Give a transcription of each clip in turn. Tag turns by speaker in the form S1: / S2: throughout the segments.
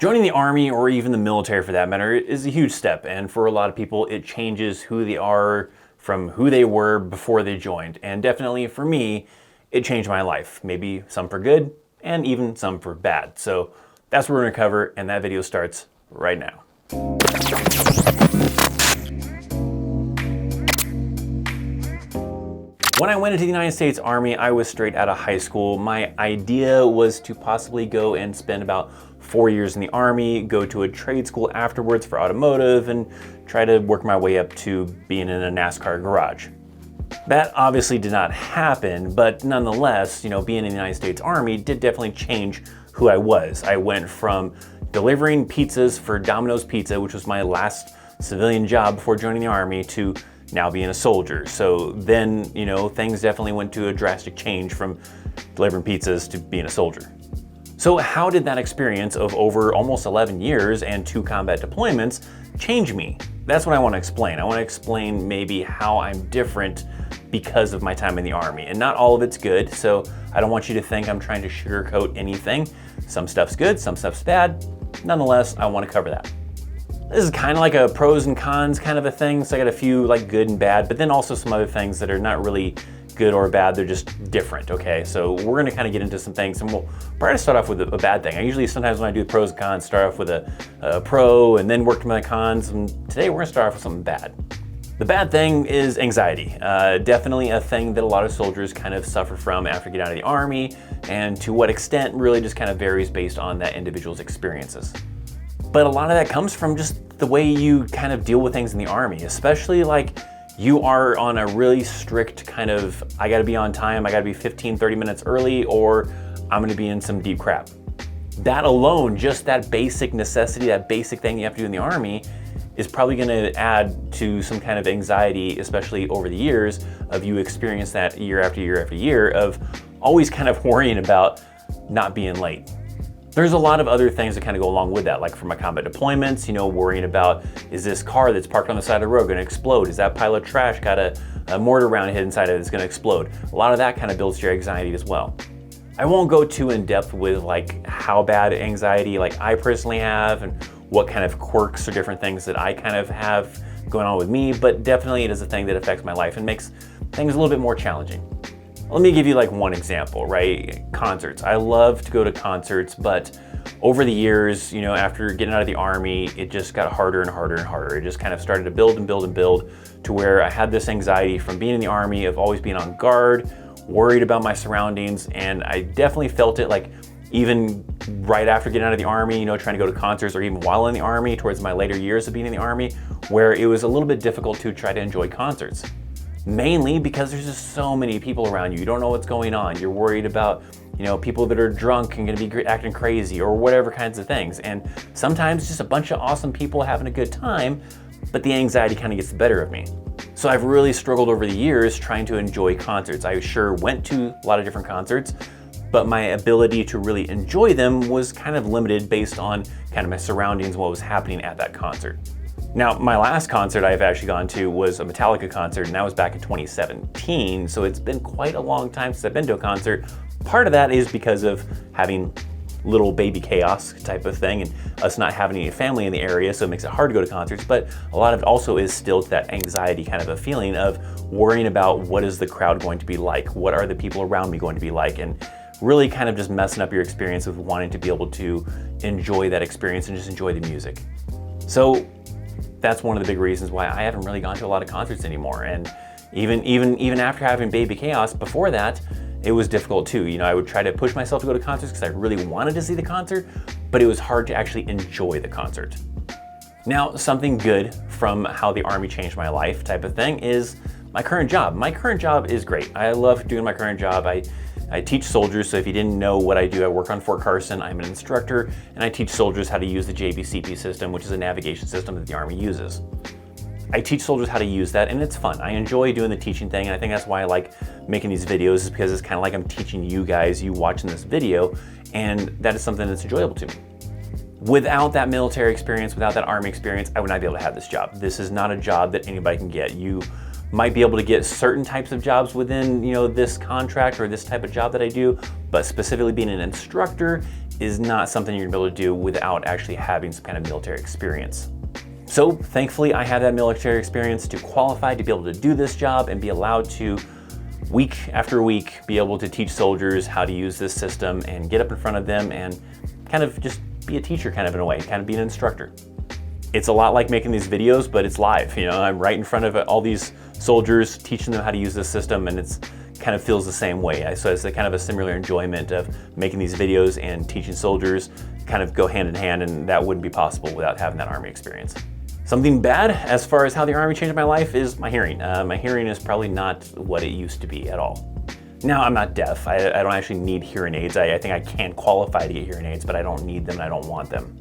S1: Joining the Army, or even the military for that matter, is a huge step, and for a lot of people it changes who they are from who they were before they joined. And definitely for me, it changed my life. Maybe some for good, and even some for bad. So that's what we're gonna cover, and that video starts right now. When I went into the United States Army, I was straight out of high school. My idea was to possibly go and spend about 4 years in the Army, go to a trade school afterwards for automotive, and try to work my way up to being in a NASCAR garage. That obviously did not happen, but nonetheless, being in the United States Army did definitely change who I was. I went from delivering pizzas for Domino's Pizza, which was my last civilian job before joining the Army, to now being a soldier. So then, things definitely went to a drastic change from delivering pizzas to being a soldier. So how did that experience of over almost 11 years and 2 combat deployments change me? That's what I want to explain. I want to explain maybe how I'm different because of my time in the Army. And not all of it's good, so I don't want you to think I'm trying to sugarcoat anything. Some stuff's good, some stuff's bad. Nonetheless, I want to cover that. This is kind of like a pros and cons kind of a thing. So I got a few like good and bad, but then also some other things that are not really good or bad, they're just different, okay? So we're gonna kind of get into some things, and we'll probably start off with a bad thing. I usually, sometimes when I do pros and cons, start off with a pro and then work to my cons, and today we're gonna start off with something bad. The bad thing is anxiety. Definitely a thing that a lot of soldiers kind of suffer from after getting out of the Army, and to what extent really just kind of varies based on that individual's experiences. But a lot of that comes from just the way you kind of deal with things in the Army, especially like you are on a really strict kind of, I gotta be on time, I gotta be 15, 30 minutes early, or I'm gonna be in some deep crap. That alone, just that basic necessity, that basic thing you have to do in the Army, is probably gonna add to some kind of anxiety, especially over the years of you experience that year after year after year of always kind of worrying about not being late. There's a lot of other things that kind of go along with that, like for my combat deployments, worrying about, is this car that's parked on the side of the road gonna explode? Is that pile of trash got a mortar round hit inside of it that's gonna explode? A lot of that kind of builds your anxiety as well. I won't go too in depth with like how bad anxiety like I personally have and what kind of quirks or different things that I kind of have going on with me, but definitely it is a thing that affects my life and makes things a little bit more challenging. Let me give you like one example, right? Concerts. I love to go to concerts, but over the years, after getting out of the Army, it just got harder and harder and harder. It just kind of started to build and build and build to where I had this anxiety from being in the Army of always being on guard, worried about my surroundings, and I definitely felt it like even right after getting out of the Army, trying to go to concerts, or even while in the Army, towards my later years of being in the Army, where it was a little bit difficult to try to enjoy concerts. Mainly because there's just so many people around you. You don't know what's going on. You're worried about, people that are drunk and gonna be acting crazy or whatever kinds of things. And sometimes just a bunch of awesome people having a good time, but the anxiety kind of gets the better of me. So I've really struggled over the years trying to enjoy concerts. I sure went to a lot of different concerts, but my ability to really enjoy them was kind of limited based on kind of my surroundings, what was happening at that concert. Now, my last concert I've actually gone to was a Metallica concert, and that was back in 2017, so it's been quite a long time since I've been to a concert. Part of that is because of having little baby chaos type of thing, and us not having any family in the area, so it makes it hard to go to concerts, but a lot of it also is still that anxiety kind of a feeling of worrying about what is the crowd going to be like, what are the people around me going to be like, and really kind of just messing up your experience of wanting to be able to enjoy that experience and just enjoy the music. So that's one of the big reasons why I haven't really gone to a lot of concerts anymore. And even after having baby chaos before that, it was difficult too. I would try to push myself to go to concerts because I really wanted to see the concert, but it was hard to actually enjoy the concert. Now, something good from how the Army changed my life type of thing is my current job. My current job is great. I love doing my current job. I teach soldiers, so if you didn't know what I do, I work on Fort Carson. I'm an instructor, and I teach soldiers how to use the JBCP system, which is a navigation system that the Army uses. I teach soldiers how to use that, and it's fun. I enjoy doing the teaching thing, and I think that's why I like making these videos, is because it's kind of like I'm teaching you guys, you watching this video, and that is something that's enjoyable to me. Without that military experience, without that Army experience, I would not be able to have this job. This is not a job that anybody can get. You might be able to get certain types of jobs within, this contract or this type of job that I do, but specifically being an instructor is not something you're gonna be able to do without actually having some kind of military experience. So thankfully I had that military experience to qualify to be able to do this job and be allowed to, week after week, be able to teach soldiers how to use this system and get up in front of them and kind of just be a teacher kind of in a way, kind of be an instructor. It's a lot like making these videos, but it's live. You know, I'm right in front of all these soldiers teaching them how to use this system, and it's kind of feels the same way. So it's a kind of a similar enjoyment of making these videos and teaching soldiers kind of go hand in hand, and that wouldn't be possible without having that Army experience. Something bad as far as how the Army changed my life is my hearing. My hearing is probably not what it used to be at all. Now, I'm not deaf. I don't actually need hearing aids. I think I can qualify to get hearing aids, but I don't need them and I don't want them.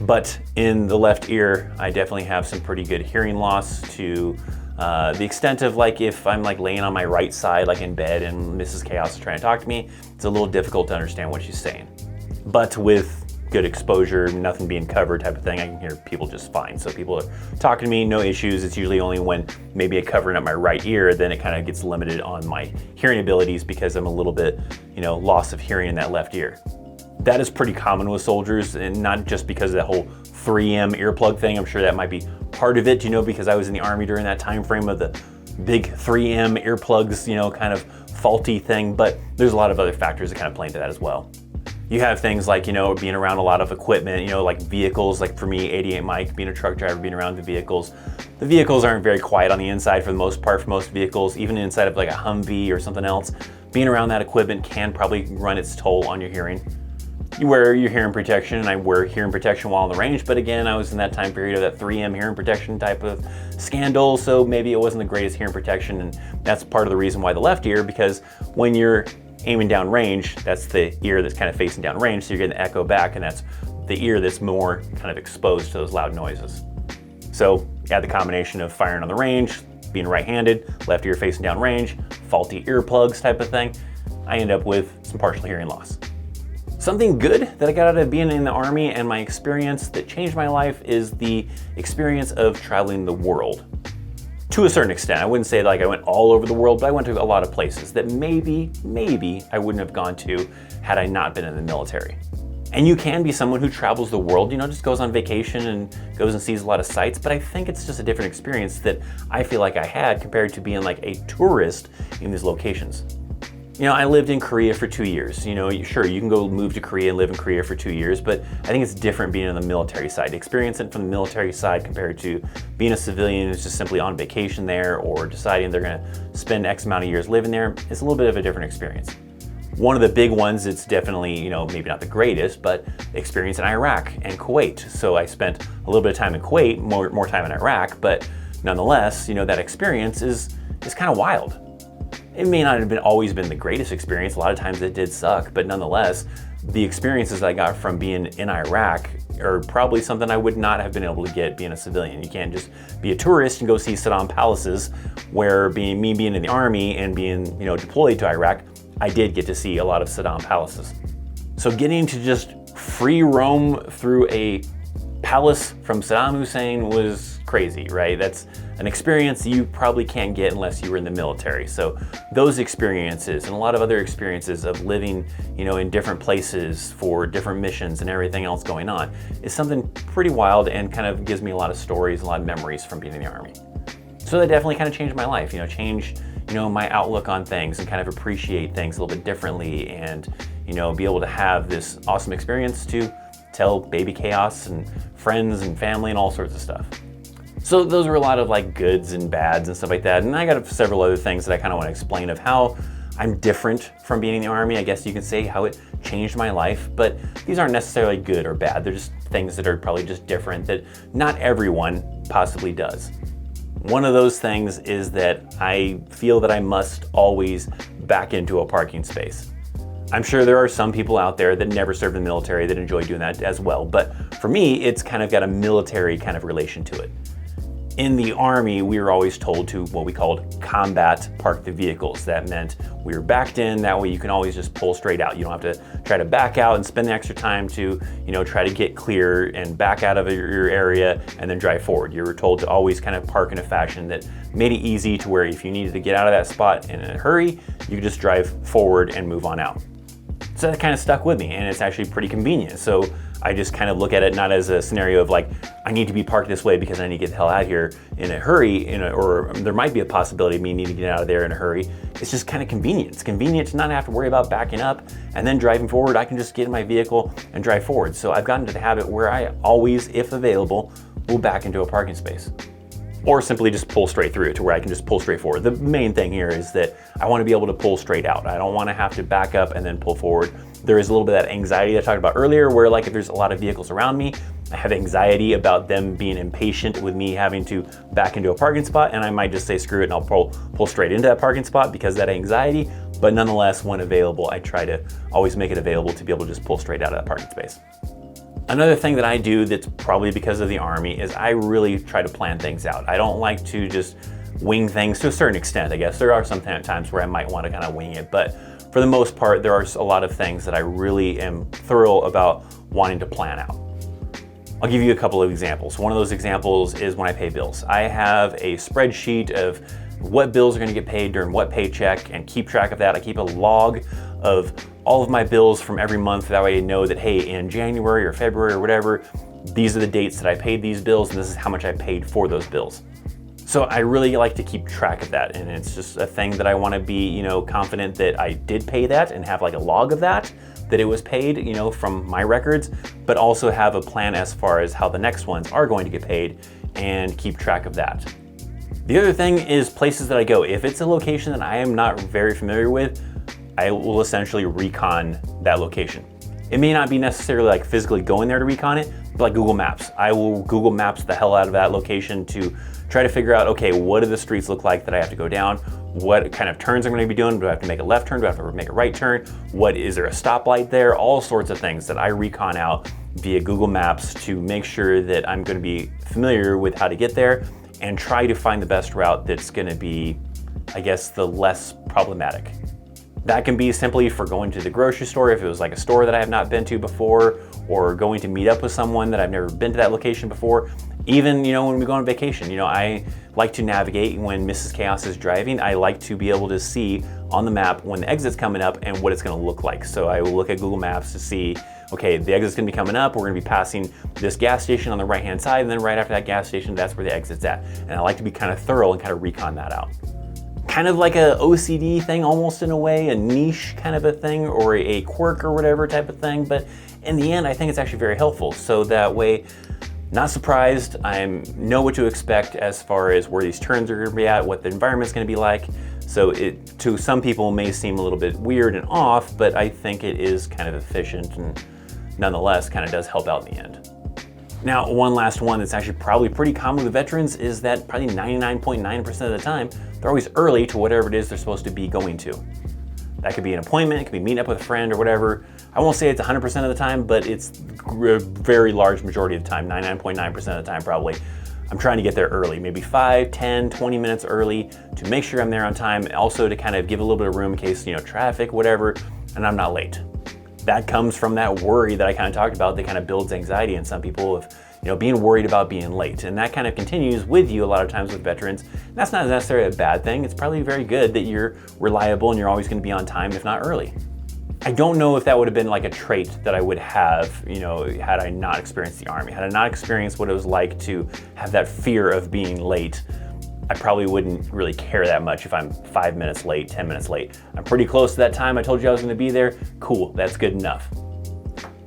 S1: But in the left ear, I definitely have some pretty good hearing loss to the extent of like if I'm like laying on my right side, like in bed, and Mrs. Chaos is trying to talk to me, it's a little difficult to understand what she's saying. But with good exposure, nothing being covered type of thing, I can hear people just fine. So people are talking to me, no issues. It's usually only when maybe I'm covering up my right ear, then it kind of gets limited on my hearing abilities because I'm a little bit, loss of hearing in that left ear. That is pretty common with soldiers, and not just because of that whole 3M earplug thing. I'm sure that might be part of it, because I was in the Army during that time frame of the big 3M earplugs, kind of faulty thing, but there's a lot of other factors that kind of play into that as well. You have things like, being around a lot of equipment, like vehicles, like for me, 88 Mike, being a truck driver, being around the vehicles. The vehicles aren't very quiet on the inside for the most part for most vehicles, even inside of like a Humvee or something else. Being around that equipment can probably run its toll on your hearing. You wear your hearing protection, and I wear hearing protection while on the range, but again, I was in that time period of that 3M hearing protection type of scandal, so maybe it wasn't the greatest hearing protection, and that's part of the reason why the left ear, because when you're aiming down range, that's the ear that's kind of facing down range, so you're getting the echo back, and that's the ear that's more kind of exposed to those loud noises. So add the combination of firing on the range, being right-handed, left ear facing down range, faulty earplugs type of thing, I end up with some partial hearing loss. Something good that I got out of being in the Army and my experience that changed my life is the experience of traveling the world. To a certain extent, I wouldn't say like I went all over the world, but I went to a lot of places that maybe I wouldn't have gone to had I not been in the military. And you can be someone who travels the world, just goes on vacation and goes and sees a lot of sights, but I think it's just a different experience that I feel like I had compared to being like a tourist in these locations. I lived in Korea for 2 years. Sure, you can go move to Korea and live in Korea for 2 years, but I think it's different being on the military side. Experience it from the military side compared to being a civilian who's just simply on vacation there or deciding they're gonna spend X amount of years living there. It's a little bit of a different experience. One of the big ones, it's definitely, maybe not the greatest, but experience in Iraq and Kuwait. So I spent a little bit of time in Kuwait, more time in Iraq, but nonetheless, that experience is kind of wild. It may not have always been the greatest experience. A lot of times it did suck, but nonetheless, the experiences I got from being in Iraq are probably something I would not have been able to get being a civilian. You can't just be a tourist and go see Saddam palaces, where being in the Army and being, deployed to Iraq, I did get to see a lot of Saddam palaces. So getting to just free roam through a palace from Saddam Hussein was crazy, right? That's an experience you probably can't get unless you were in the military. So those experiences and a lot of other experiences of living, in different places for different missions and everything else going on is something pretty wild and kind of gives me a lot of stories, a lot of memories from being in the Army. So that definitely kind of changed my life, changed, my outlook on things and kind of appreciate things a little bit differently and, be able to have this awesome experience to tell baby Chaos and friends and family and all sorts of stuff. So those were a lot of like goods and bads and stuff like that. And I got several other things that I kind of want to explain of how I'm different from being in the Army. I guess you could say how it changed my life, but these aren't necessarily good or bad. They're just things that are probably just different that not everyone possibly does. One of those things is that I feel that I must always back into a parking space. I'm sure there are some people out there that never served in the military that enjoy doing that as well, but for me, it's kind of got a military kind of relation to it. In the Army, we were always told to what we called combat park the vehicles. That meant we were backed in, that way you can always just pull straight out. You don't have to try to back out and spend the extra time to, try to get clear and back out of your area and then drive forward. You were told to always kind of park in a fashion that made it easy to where if you needed to get out of that spot in a hurry, you could just drive forward and move on out. So that kind of stuck with me, and it's actually pretty convenient. So I just kind of look at it not as a scenario of like, I need to be parked this way because I need to get the hell out of here in a hurry, or there might be a possibility of me needing to get out of there in a hurry. It's just kind of convenient. It's convenient to not have to worry about backing up and then driving forward. I can just get in my vehicle and drive forward. So I've gotten to the habit where I always, if available, will back into a parking space. Or simply just pull straight through to where I can just pull straight forward. The main thing here is that I want to be able to pull straight out. I don't want to have to back up and then pull forward. There is a little bit of that anxiety I talked about earlier, where like if there's a lot of vehicles around me, I have anxiety about them being impatient with me having to back into a parking spot, and I might just say screw it and I'll pull straight into that parking spot because of that anxiety. But nonetheless, when available, I try to always make it available to be able to just pull straight out of that parking space. Another thing that I do that's probably because of the Army is I really try to plan things out. I don't like to just wing things to a certain extent, I guess. There are some times where I might want to kind of wing it, but for the most part, there are a lot of things that I really am thorough about wanting to plan out. I'll give you a couple of examples. One of those examples is when I pay bills. I have a spreadsheet of what bills are going to get paid during what paycheck and keep track of that. I keep a log of all of my bills from every month. That way I know that, hey, in January or February or whatever, these are the dates that I paid these bills and this is how much I paid for those bills. So I really like to keep track of that, and it's just a thing that I want to be, confident that I did pay that and have like a log of that it was paid, from my records, but also have a plan as far as how the next ones are going to get paid and keep track of that. The other thing is places that I go. If it's a location that I am not very familiar with, I will essentially recon that location. It may not be necessarily like physically going there to recon it, but like Google Maps. I will Google Maps the hell out of that location to try to figure out, okay, what do the streets look like that I have to go down? What kind of turns I'm going to be doing? Do I have to make a left turn? Do I have to make a right turn? Is there a stoplight there? All sorts of things that I recon out via Google Maps to make sure that I'm going to be familiar with how to get there and try to find the best route that's going to be, I guess, the less problematic. That can be simply for going to the grocery store if it was like a store that I have not been to before, or going to meet up with someone that I've never been to that location before. Even, when we go on vacation, I like to navigate when Mrs. Chaos is driving. I like to be able to see on the map when the exit's coming up and what it's going to look like. So I will look at Google Maps to see, okay, the exit's going to be coming up. We're going to be passing this gas station on the right-hand side, and then right after that gas station, that's where the exit's at. And I like to be kind of thorough and kind of recon that out. Kind of like a OCD thing, almost in a way, a niche kind of a thing, or a quirk or whatever type of thing. But in the end, I think it's actually very helpful. So that way, not surprised, I know what to expect as far as where these turns are going to be at, what the environment's going to be like. So it, to some people, may seem a little bit weird and off, but I think it is kind of efficient and nonetheless kind of does help out in the end. Now, one last one that's actually probably pretty common with veterans is that probably 99.9% of the time, they're always early to whatever it is they're supposed to be going to. That could be an appointment, it could be meeting up with a friend or whatever. I won't say it's 100% of the time, but it's a very large majority of the time, 99.9% of the time probably. I'm trying to get there early, maybe 5, 10, 20 minutes early to make sure I'm there on time. Also to kind of give a little bit of room in case, traffic, whatever, and I'm not late. That comes from that worry that I kind of talked about that kind of builds anxiety in some people of, being worried about being late. And that kind of continues with you a lot of times with veterans. And that's not necessarily a bad thing. It's probably very good that you're reliable and you're always going to be on time, if not early. I don't know if that would have been like a trait that I would have, had I not experienced the Army. Had I not experienced what it was like to have that fear of being late, I probably wouldn't really care that much if I'm 5 minutes late, 10 minutes late. I'm pretty close to that time I told you I was going to be there. Cool, that's good enough.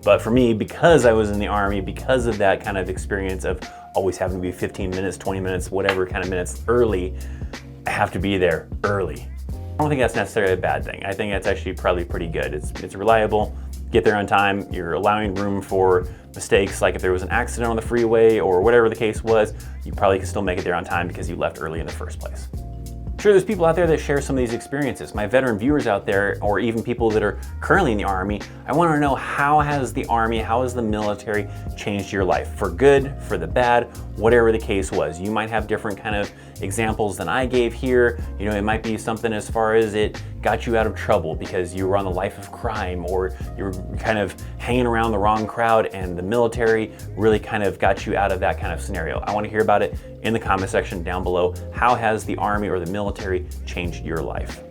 S1: But for me, because I was in the Army, because of that kind of experience of always having to be 15 minutes, 20 minutes, whatever kind of minutes early, I have to be there early. I don't think that's necessarily a bad thing. I think that's actually probably pretty good. It's reliable, get there on time, you're allowing room for mistakes, like if there was an accident on the freeway or whatever the case was, you probably can still make it there on time because you left early in the first place. Sure, there's people out there that share some of these experiences. My veteran viewers out there, or even people that are currently in the Army, I want to know, how has the Army, how has the military changed your life? For good, for the bad, whatever the case was. You might have different kind of examples than I gave here. It might be something as far as it got you out of trouble because you were on the life of crime, or you were kind of hanging around the wrong crowd and the military really kind of got you out of that kind of scenario. I want to hear about it in the comment section down below. How has the Army or the military changed your life?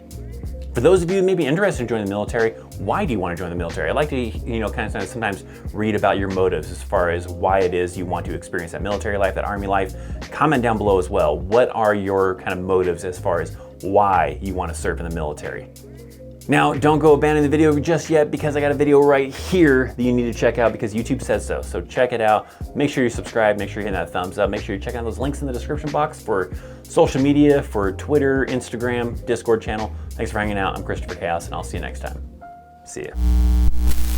S1: For those of you who may be interested in joining the military, why do you want to join the military? I'd like to, kind of sometimes read about your motives as far as why it is you want to experience that military life, that Army life. Comment down below as well. What are your kind of motives as far as why you want to serve in the military? Now, don't go abandon the video just yet, because I got a video right here that you need to check out because YouTube says so. So check it out. Make sure you subscribe. Make sure you're hitting that thumbs up. Make sure you check out those links in the description box for social media, for Twitter, Instagram, Discord channel. Thanks for hanging out. I'm Christopher Chaos, and I'll see you next time. See ya.